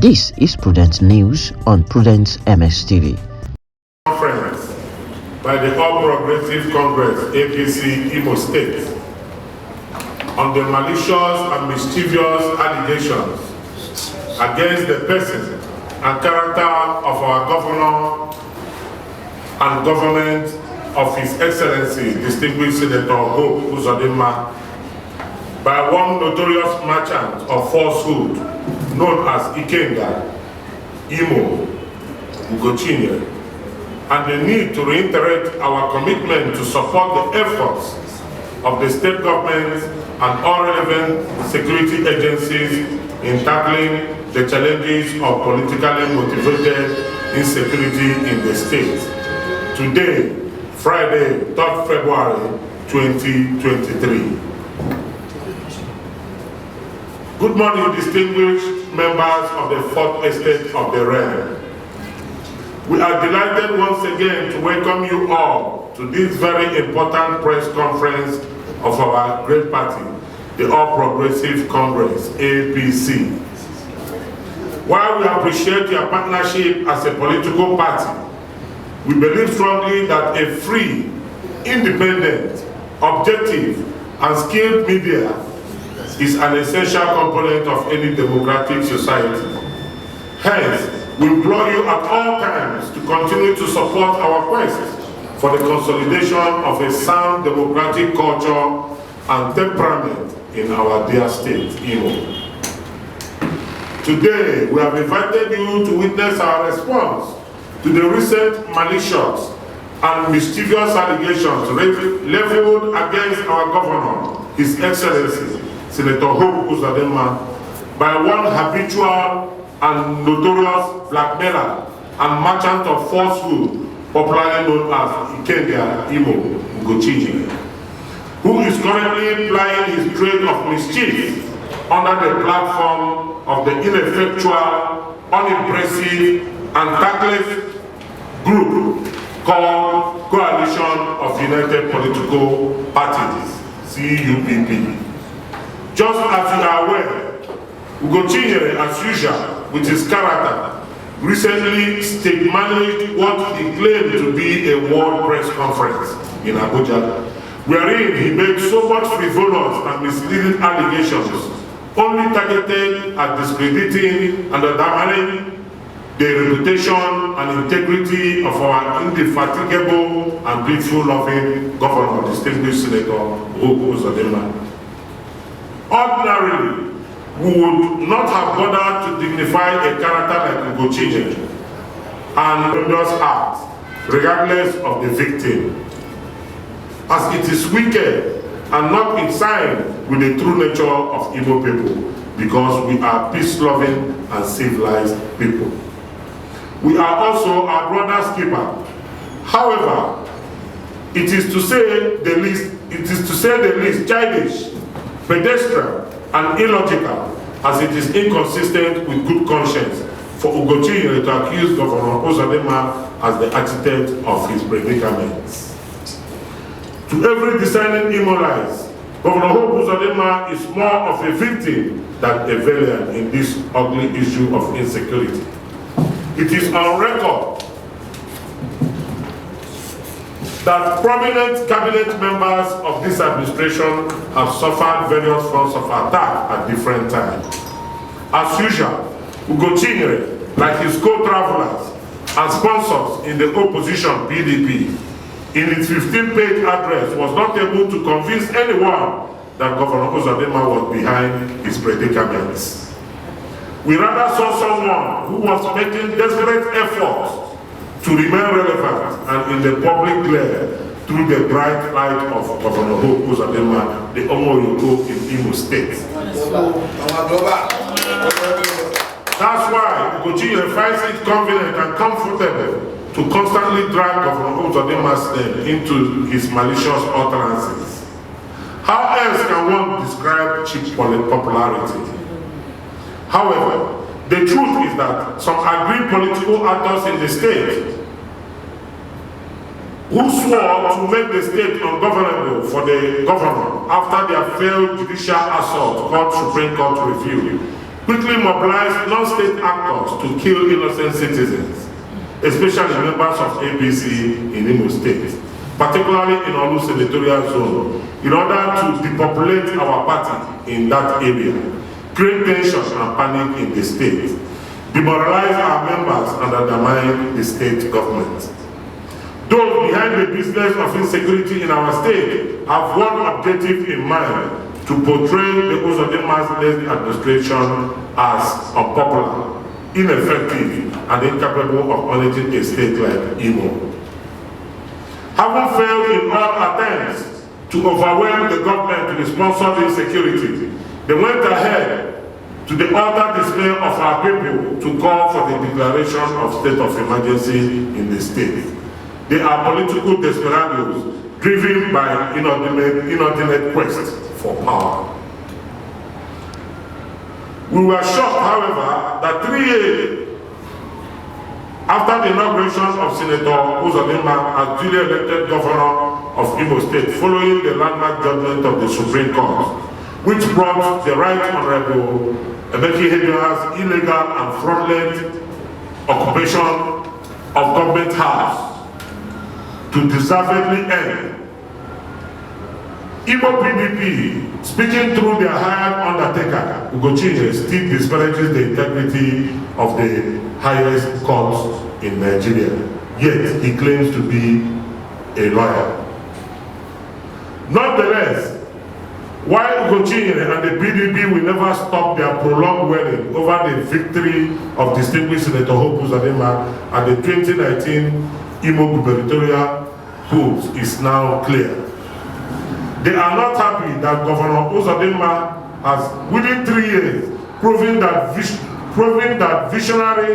This is Prudent News on Prudent MS-TV. Conference by the All Progressive Congress, APC, Imo State, on the malicious and mischievous allegations against the person and character of our governor and government of His Excellency, Distinguished Senator Hope Uzodinma, by one notorious merchant of falsehood known as Ikenga, Imo, Ugochinyere, and the need to reiterate our commitment to support the efforts of the state government and all relevant security agencies in tackling the challenges of politically motivated insecurity in the state. Today, Friday, 3rd February 2023. Good morning, distinguished members of the 4th Estate of the Realm. We are delighted once again to welcome you all to this very important press conference of our great party, the All Progressive Congress, APC. While we appreciate your partnership as a political party, we believe strongly that a free, independent, objective, and skilled media is an essential component of any democratic society. Hence, we implore you at all times to continue to support our quest for the consolidation of a sound democratic culture and temperament in our dear state, Imo. Today, we have invited you to witness our response to the recent malicious and mischievous allegations leveled against our governor, His Excellency, Senator Hope Uzodinma, by one habitual and notorious blackmailer and merchant of falsehood, popularly known as Ikenga, Imo, Ugochinyere, who is currently plying his trade of mischief under the platform of the ineffectual, unimpressive, and tactless group called Coalition of United Political Parties, CUPP. Just as you are aware, Ugochinyere, as usual, with his character, recently state-managed what he claimed to be a world press conference in Abuja, wherein he made so much frivolous and misleading allegations, only targeted at discrediting and undermining the reputation and integrity of our indefatigable and grateful-loving governor, distinguished Senator Hope Uzodinma. Ordinarily, we would not have bothered to dignify a character like Ugochinyere and does act, regardless of the victim, as it is wicked and not in sign with the true nature of Igbo people, because we are peace-loving and civilized people. We are also our brother's keeper. However, it is to say the least childish, pedestrian, and illogical, as it is inconsistent with good conscience for Ugochinyere to accuse Governor Uzodinma as the architect of his predicaments. To every discerning Imolite, Governor Hope Uzodinma is more of a victim than a villain in this ugly issue of insecurity. It is on record that prominent cabinet members of this administration have suffered various forms of attack at different times. As usual, Ugochinyere, like his co-travelers and sponsors in the opposition PDP, in its 15-page address was not able to convince anyone that Governor Uzodinma was behind his predicaments. We rather saw someone who was making desperate efforts to remain relevant and in the public glare through the bright light of Governor Hope Uzodinma, the Omoyoko in Imo State. That's why Ugochinyere finds it convenient and comfortable to constantly drag Governor Uzodinma's name into his malicious utterances. How else can one describe cheap popularity? However, the truth is that some agreed political actors in the state who swore to make the state ungovernable for the governor after their failed judicial assault called Supreme Court review quickly mobilized non-state actors to kill innocent citizens, especially members of APC in Imo State, particularly in Olu senatorial zone, in order to depopulate our party in that area, create tension and panic in the state, demoralize our members and undermine the state government. Those behind the business of insecurity in our state have one objective in mind: to portray the Uzodinma's administration as unpopular, ineffective, and incapable of managing a state like Imo. Having failed in all attempts to overwhelm the government to sponsor insecurity, they went ahead to the utter dismay of our people to call for the declaration of state of emergency in the state. They are political desperados driven by inordinate quest for power. We were shocked, however, that 3 years after the inauguration of Senator Uzodinma as duly elected governor of Imo State, following the landmark judgment of the Supreme Court, which brought the Right Honorable Ebere PhD's illegal and fraudulent occupation of government house to deservedly end, Imo PDP, speaking through their hired undertaker, Ugochinyere, still disparages the integrity of the highest courts in Nigeria, yet he claims to be a lawyer. Nonetheless, while Ugochinyere and the PDP will never stop their prolonged wailing over the victory of distinguished Senator Hope Uzodinma at the 2019 Imo gubernatorial polls is now clear. They are not happy that Governor Uzodinma has, within 3 years, proven that visionary,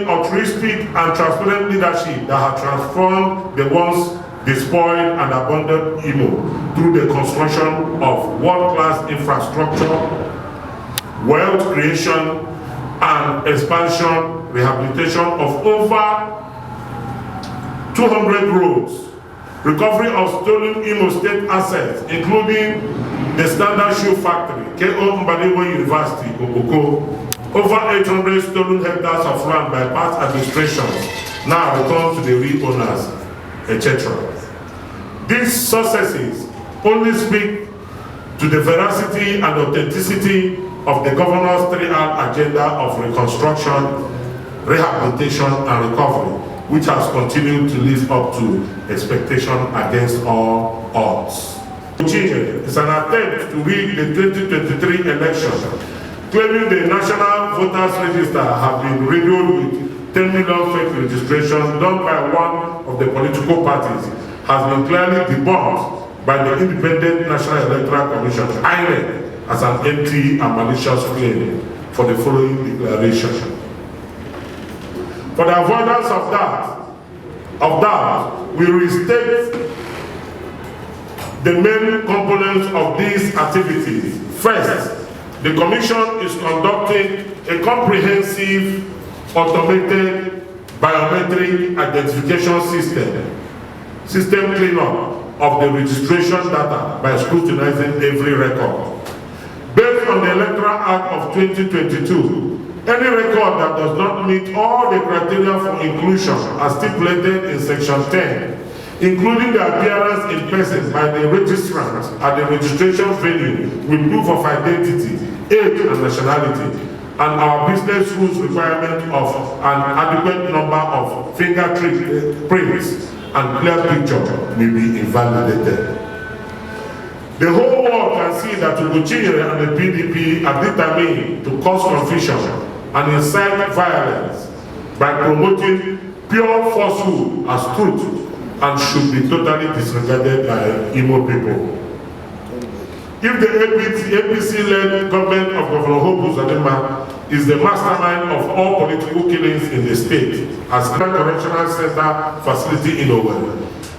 altruistic, and transparent leadership that had transformed the once despoiled and abandoned Imo through the construction of world-class infrastructure, wealth creation, and expansion, rehabilitation of over 200 roads, recovery of stolen Imo State assets, including the Standard Shoe Factory, K.O. Mbadiwe University, Okoko, over 800 stolen hectares of land by past administrations, now returned to the real owners, etc. These successes only speak to the veracity and authenticity of the governor's 3-hour agenda of reconstruction, rehabilitation, and recovery, which has continued to live up to expectation against all odds. Ugochinyere is an attempt to rig the 2023 election, claiming the National Voters Register have been riddled with 10 million fake registrations done by one of the political parties, has been clearly debunked by the Independent National Electoral Commission, INEC, as an empty and malicious claim for the following declaration. For the avoidance of doubt, we restate the main components of these activities. First, the Commission is conducting a comprehensive automated biometric identification system cleanup of the registration data by scrutinizing every record. Based on the Electoral Act of 2022, any record that does not meet all the criteria for inclusion as stipulated in Section 10, including the appearance in person by the registrant at the registration venue with proof of identity, age and nationality, and our business rules requirement of an adequate number of fingerprints and clear picture may be invalidated. The whole world can see that Ugochinyere and the PDP are determined to cause confusion and incite violence by promoting pure falsehood as truth and should be totally disregarded by Imo people. If the APC-led government of Governor Hope Uzodinma is the mastermind of all political killings in the state, as Correctional Center facility in Owerri,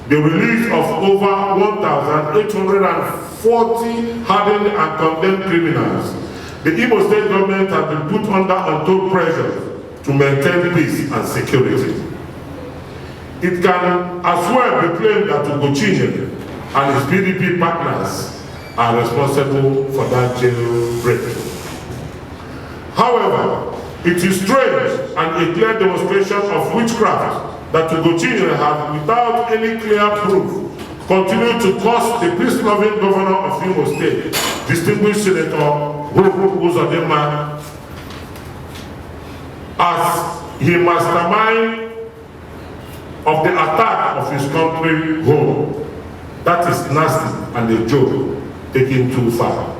the release of over 1,840 hardened and condemned criminals, the Imo State government has been put under untold pressure to maintain peace and security. It can as well be claimed that Ugochinyere and his PDP partners are responsible for that jailbreak. However, it is strange and a clear demonstration of witchcraft that Ugochinyere has, without any clear proof, continued to curse the peace-loving governor of Imo State, distinguished Senator Ugochinyere, as he mastermind of the attack of his country home. That is nasty and a joke taken too far.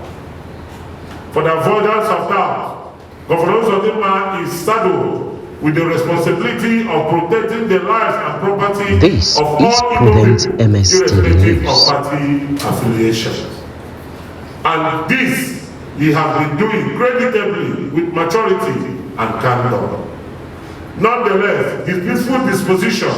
For the avoidance of doubt, Governor Uzodimma is saddled with the responsibility of protecting the lives and property This of all Prudent people, MST irrespective News. of party affiliations. And this he has been doing creditably with maturity and candor. Nonetheless, his peaceful disposition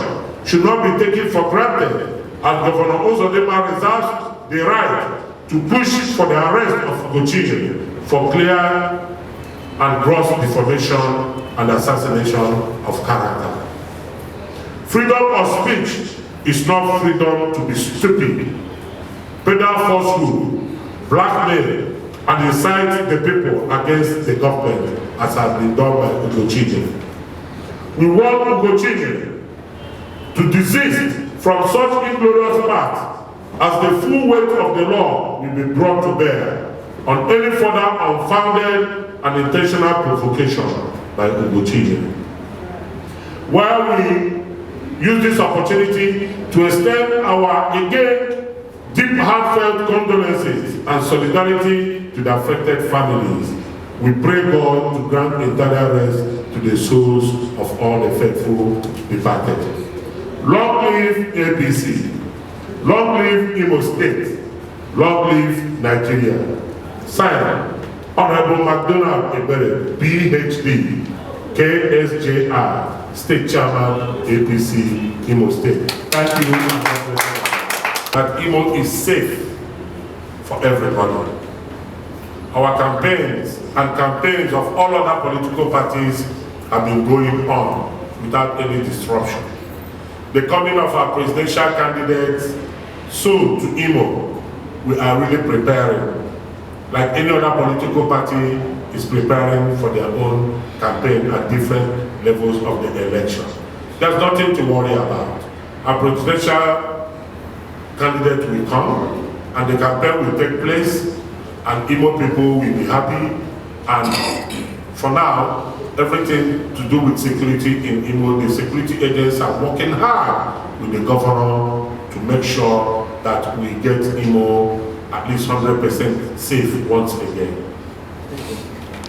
should not be taken for granted, as Governor Uzodimma reserves the right to push for the arrest of Ugochinyere for clear and gross defamation and assassination of character. Freedom of speech is not freedom to be stupid, peddle falsehood, blackmail, and incite the people against the government, as has been done by Ugochinyere. We want Ugochinyere to desist from such inglorious path, as the full weight of the law will be brought to bear on any further unfounded and intentional provocation by Ugochinyere. While we use this opportunity to extend our again deep heartfelt condolences and solidarity to the affected families, we pray God to grant eternal rest to the souls of all the faithful departed. Long live APC, long live Imo State, long live Nigeria. Signed, Honorable Macdonald Ebere PhD, KSJR, State Chairman, APC, Imo State. Thank you, that Imo is safe for everybody. Our campaigns and campaigns of all other political parties have been going on without any disruption. The coming of our presidential candidates soon to Imo, we are really preparing. Like any other political party is preparing for their own campaign at different levels of the election. There's nothing to worry about. Our presidential candidate will come and the campaign will take place and Imo people will be happy. And for now, everything to do with security in Imo, the security agents are working hard with the governor to make sure that we get Imo at least 100% safe once again.